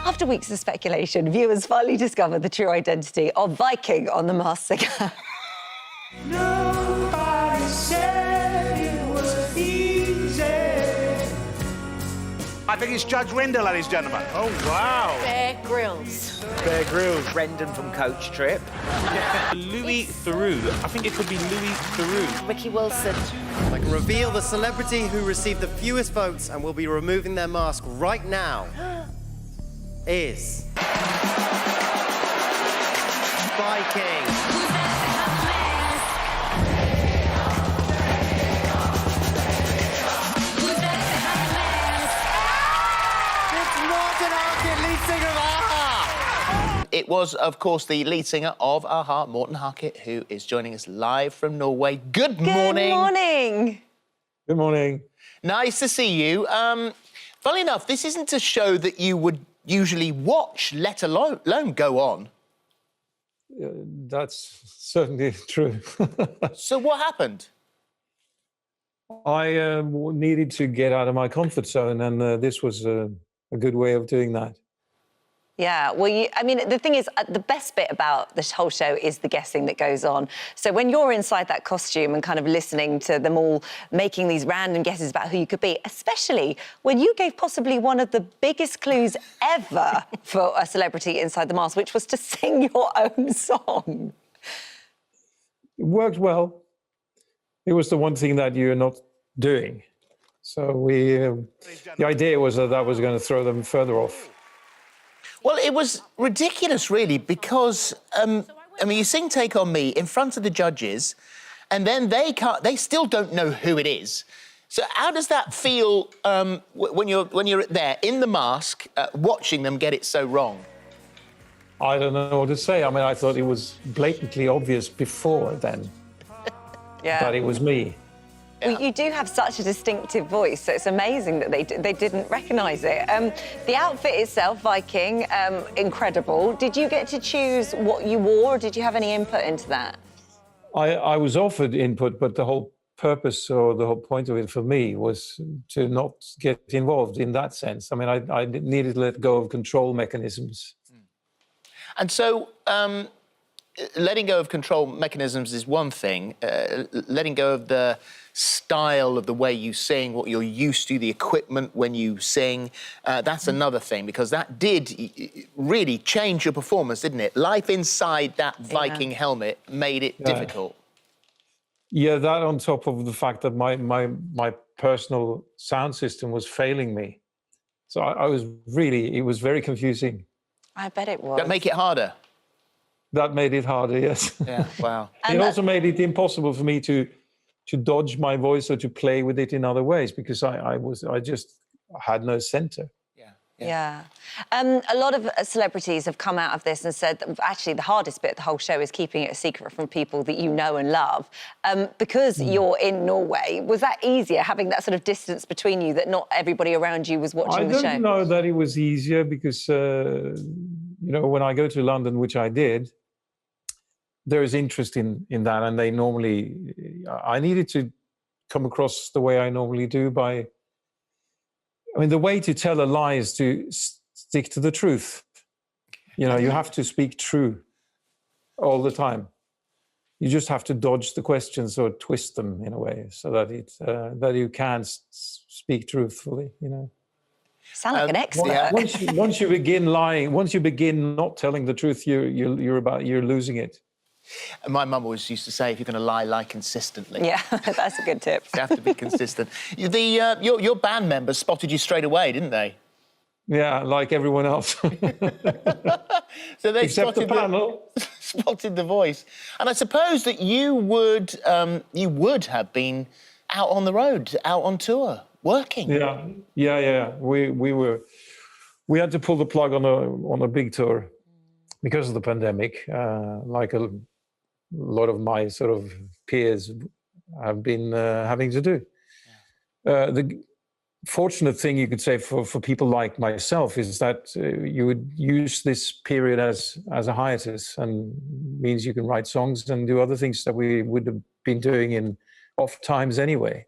After weeks of speculation, viewers finally discovered the true identity of Viking on The Masked Singer. Nobody said it was easy. I think it's Judge Rendell, ladies and gentlemen. Oh, wow. Bear Grylls. Bear Grylls. Brendan from Coach Trip. Louis Theroux. I think it could be Louis Theroux. Ricky Wilson. I can reveal the celebrity who received the fewest votes and will be removing their mask right now is... Viking. It's Morten Harket, lead singer of a-ha! It was, of course, the lead singer of a-ha, Morten Harket, who is joining us live from Norway. Good morning. Good morning. Good morning. Nice to see you. Funnily enough, this isn't a show that you would usually watch, let alone go on. That's certainly true. So what happened? I needed to get out of my comfort zone, and this was a good way of doing that. Yeah, well, I mean, the thing is, the best bit about this whole show is the guessing that goes on. So when you're inside that costume and kind of listening to them all making these random guesses about who you could be, especially when you gave possibly one of the biggest clues ever for a celebrity inside the mask, which was to sing your own song. It worked well. It was the one thing that you're not doing. So the idea was that was going to throw them further off. Well, it was ridiculous, really, because, I mean, you sing Take On Me in front of the judges, and then they still don't know who it is. So how does that feel when you're there in the mask, watching them get it so wrong? I don't know what to say. I mean, I thought it was blatantly obvious before then that it was me. Well, you do have such a distinctive voice, so it's amazing that they didn't recognise it. The outfit itself, Viking, incredible. Did you get to choose what you wore, or did you have any input into that? I was offered input, but the whole purpose or the whole point of it for me was to not get involved in that sense. I mean, I needed to let go of control mechanisms. And so letting go of control mechanisms is one thing. Letting go of the style of the way you sing, what you're used to, the equipment when you sing, that's another thing, because that did really change your performance, didn't it? Life inside that Viking helmet made it difficult. Yeah, that on top of the fact that my personal sound system was failing me. So it was very confusing. I bet it was. That make it harder? That made it harder, yes. Yeah, wow. It also made it impossible for me to dodge my voice or to play with it in other ways, because I just had no center. Yeah. A lot of celebrities have come out of this and said that actually the hardest bit of the whole show is keeping it a secret from people that you know and love. Because you're in Norway, was that easier, having that sort of distance between you, that not everybody around you was watching the show? I don't know that it was easier because, you know, when I go to London, which I did, there is interest in that, and they normally... I needed to come across the way I normally do by... I mean, the way to tell a lie is to stick to the truth. You know, you have to speak true all the time. You just have to dodge the questions or twist them in a way so that that you can speak truthfully, you know. Sound like an expert. Once you begin lying, once you begin not telling the truth, you're losing it. My mum always used to say, if you're going to lie, lie consistently. Yeah, that's a good tip. You have to be consistent. Your band members spotted you straight away, didn't they? Yeah, like everyone else. So they Except the panel. Spotted the voice. And I suppose that you would have been out on the road, out on tour, working. Yeah. We had to pull the plug on a big tour because of the pandemic, like a lot of my sort of peers have been having to do. The fortunate thing you could say for people like myself is that you would use this period as a hiatus, and means you can write songs and do other things that we would have been doing in off times anyway.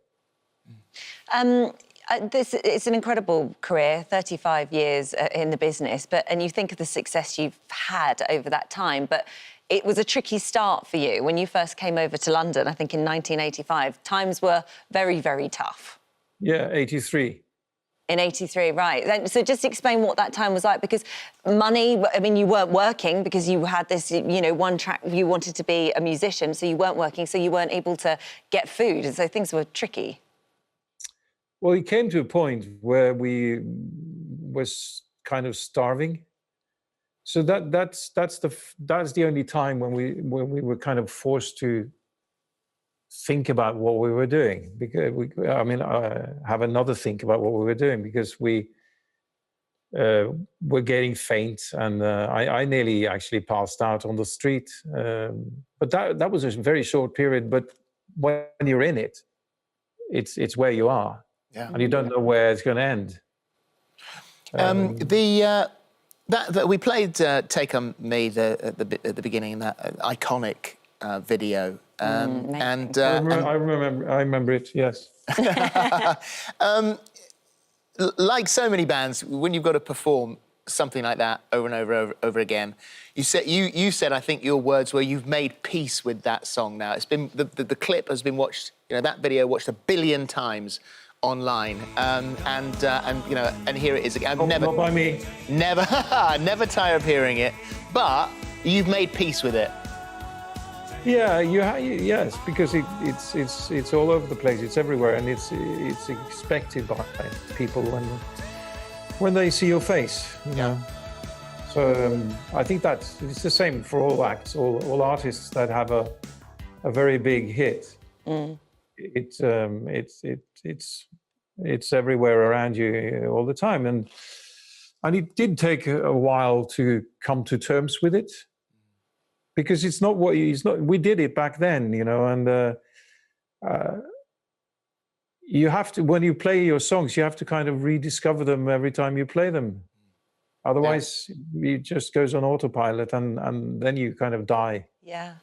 It's an incredible career, 35 years in the business, and you think of the success you've had over that time, but it was a tricky start for you. When you first came over to London, I think in 1985, times were very, very tough. Yeah, 83. In 83, right. So just explain what that time was like, because money, I mean, you weren't working because you had this, you know, one track, you wanted to be a musician, so you weren't working, so you weren't able to get food, and so things were tricky. Well, it came to a point where we was kind of starving. So that's the only time when we were kind of forced to think about what we were doing, because have another think about what we were doing, because we were getting faint, and I nearly actually passed out on the street. But that was a very short period. But when you're in it, it's where you are, and you don't know where it's going to end. That we played "Take On Me" at the beginning, that iconic video. I remember it. Yes. Like so many bands, when you've got to perform something like that over and over again, you said, I think your words were, you've made peace with that song now. It's been the clip has been watched, you know, that video watched 1 billion times online, and you know, and here it is again. Not by me. Never tire of hearing it, but you've made peace with it. Yeah, yes, because it's all over the place. It's everywhere, and it's expected by people when they see your face. You know? So I think it's the same for all acts, all artists that have a very big hit. It's everywhere around you all the time, and it did take a while to come to terms with it. Because it's not. We did it back then, you know, and you have to, when you play your songs, you have to kind of rediscover them every time you play them. Otherwise, it just goes on autopilot, and then you kind of die. Yeah.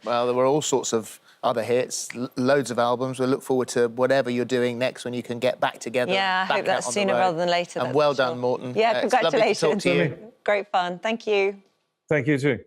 Well, there were all sorts of other hits, loads of albums. We look forward to whatever you're doing next, when you can get back together. Yeah, I hope that's sooner rather than later. And well done, Morten. Yeah, congratulations. It's lovely to talk to you. Great fun. Thank you. Thank you too.